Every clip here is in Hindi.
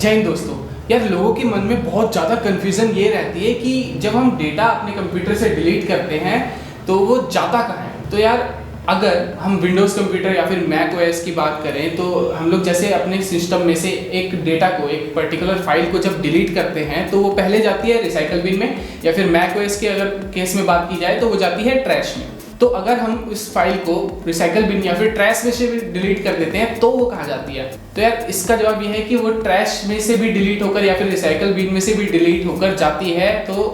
जय हिंद दोस्तों। यार लोगों के मन में बहुत ज़्यादा कन्फ्यूज़न ये रहती है कि जब हम डेटा अपने कंप्यूटर से डिलीट करते हैं तो वो जाता कहाँ है। तो यार अगर हम विंडोज़ कंप्यूटर या फिर मैक ओएस की बात करें तो हम लोग जैसे अपने सिस्टम में से एक डेटा को, एक पर्टिकुलर फाइल को जब डिलीट करते हैं तो वो पहले जाती है रिसाइकल बिन में, या फिर मैक ओएस के अगर केस में बात की जाए तो वो जाती है ट्रैश में। तो अगर हम इस फाइल को रिसाइकल बिन या फिर ट्रैश में से भी डिलीट कर देते हैं तो वो कहाँ जाती है। तो यार इसका जवाब ये है कि वो ट्रैश में से भी डिलीट होकर या फिर रिसाइकल बिन में से भी डिलीट होकर जाती है तो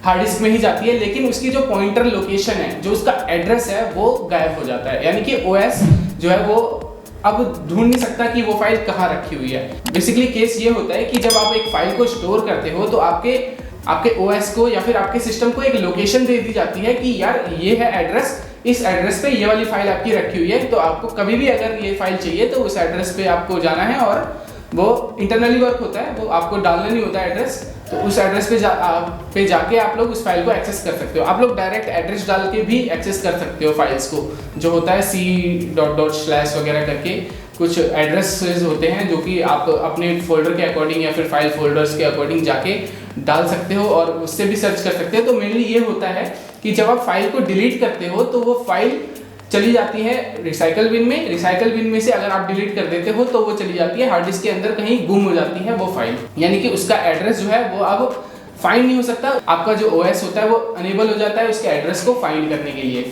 हार्ड डिस्क में ही जाती है, लेकिन उसकी जो पॉइंटर लोकेशन है, जो उसका एड्रेस है, वो गायब हो जाता है। यानी कि ओएस जो है वो अब ढूंढ नहीं सकता कि वो फाइल कहाँ रखी हुई है। बेसिकली केस ये होता है कि जब आप एक फाइल को स्टोर करते हो तो आपके ओएस को या फिर आपके सिस्टम को एक लोकेशन दे दी जाती है कि यार ये है एड्रेस, इस एड्रेस पे ये वाली फाइल आपकी रखी हुई है। तो आपको कभी भी अगर ये फाइल चाहिए तो उस एड्रेस पे आपको जाना है और वो इंटरनली वर्क होता है, वो आपको डालना नहीं होता एड्रेस। तो उस एड्रेस पे जाके आप लोग उस फाइल को एक्सेस कर सकते हो। आप लोग डायरेक्ट एड्रेस डाल के भी एक्सेस कर सकते हो फाइल्स को, जो होता है c./ वगैरह करके कुछ एड्रेसेस होते हैं जो कि आप अपने फोल्डर के अकॉर्डिंग या फिर फाइल फोल्डर्स के अकॉर्डिंग जाके डाल सकते हो और उससे भी सर्च कर सकते हो। तो मेनली ये होता है कि जब आप फाइल को डिलीट करते हो तो वो फाइल चली जाती है रिसाइकल बिन में। रिसाइकल बिन में से अगर आप डिलीट कर देते हो तो वो चली जाती है हार्ड डिस्क के अंदर, कहीं गुम हो जाती है वो फाइल। यानी कि उसका एड्रेस जो है वो अब फाइंड नहीं हो सकता। आपका जो ओएस होता है वो अनेबल हो जाता है उसके एड्रेस को फाइंड करने के लिए।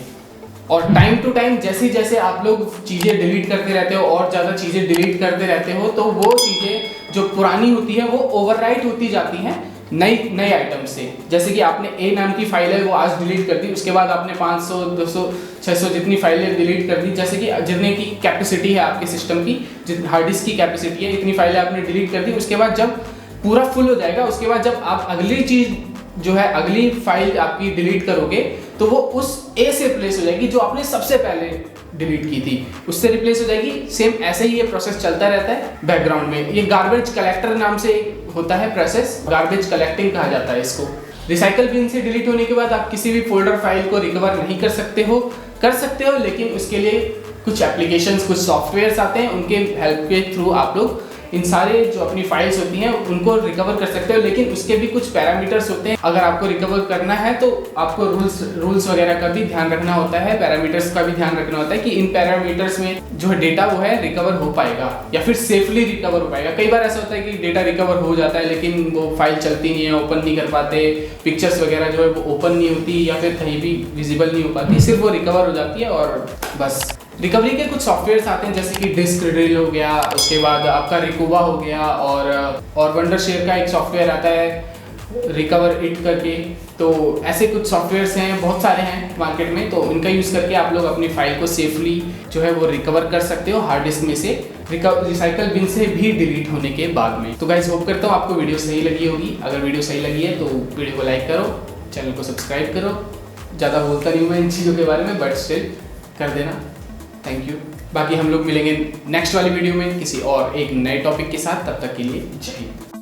और टाइम टू टाइम जैसे जैसे आप लोग चीज़ें डिलीट करते रहते हो और ज़्यादा चीज़ें डिलीट करते रहते हो तो वो चीज़ें जो पुरानी होती है वो ओवरराइट होती जाती हैं नई आइटम से। जैसे कि आपने ए नाम की फाइल है वो आज डिलीट कर दी, उसके बाद आपने 500 200 600 जितनी फाइलें डिलीट कर दी, जैसे कि जितने की कैपेसिटी है आपके सिस्टम की, जितनी हार्ड डिस्क की कैपेसिटी है, इतनी फाइलें आपने डिलीट कर दी। उसके बाद जब पूरा फुल हो जाएगा, उसके बाद जब आप अगली चीज़ जो है अगली फाइल आपकी डिलीट करोगे तो वो उस ए से रिप्लेस हो जाएगी जो आपने सबसे पहले डिलीट की थी, उससे रिप्लेस हो जाएगी। सेम ऐसे ही ये प्रोसेस चलता रहता है बैकग्राउंड में। ये गार्बेज कलेक्टर नाम से होता है प्रोसेस, गार्बेज कलेक्टिंग कहा जाता है इसको। रिसाइकल बिन से डिलीट होने के बाद आप किसी भी फोल्डर फाइल को रिकवर नहीं कर सकते हो, लेकिन उसके लिए कुछ एप्लीकेशंस, कुछ सॉफ्टवेयर्स आते हैं, उनके हेल्प के थ्रू आप लोग इन सारे जो अपनी फाइल्स होती हैं उनको रिकवर कर सकते हो। लेकिन उसके भी कुछ पैरामीटर्स होते हैं। अगर आपको रिकवर करना है तो आपको रूल्स वगैरह का भी ध्यान रखना होता है, पैरामीटर्स का भी ध्यान रखना होता है कि इन पैरामीटर्स में जो डेटा वो है रिकवर हो पाएगा या फिर सेफली रिकवर हो पाएगा। कई बार ऐसा होता है कि डेटा रिकवर हो जाता है लेकिन वो फाइल चलती नहीं है, ओपन नहीं कर पाते, पिक्चर्स वगैरह जो है वो ओपन नहीं होती या फिर कहीं भी विजिबल नहीं हो पाती, सिर्फ वो रिकवर हो जाती है और बस। रिकवरी के कुछ सॉफ्टवेयर्स आते हैं जैसे कि डिस्क ड्रिल हो गया, उसके बाद आपका रिकोवा हो गया और वंडरशेयर का एक सॉफ्टवेयर आता है रिकवर इट करके। तो ऐसे कुछ सॉफ्टवेयर्स हैं, बहुत सारे हैं मार्केट में, तो इनका यूज़ करके आप लोग अपनी फाइल को सेफली जो है वो रिकवर कर सकते हो हार्ड डिस्क में से, रिसाइकल बिन से भी डिलीट होने के बाद में। तो गाइस होप करता हूँ आपको वीडियो सही लगी होगी। अगर वीडियो सही लगी है तो वीडियो को लाइक करो, चैनल को सब्सक्राइब करो। ज़्यादा बोलता नहीं हूँ मैं इन चीज़ों के बारे में, बट स्टिल कर देना। Thank you. बाकी हम लोग मिलेंगे नेक्स्ट वाली वीडियो में किसी और एक नए टॉपिक के साथ। तब तक के लिए जय हिंद।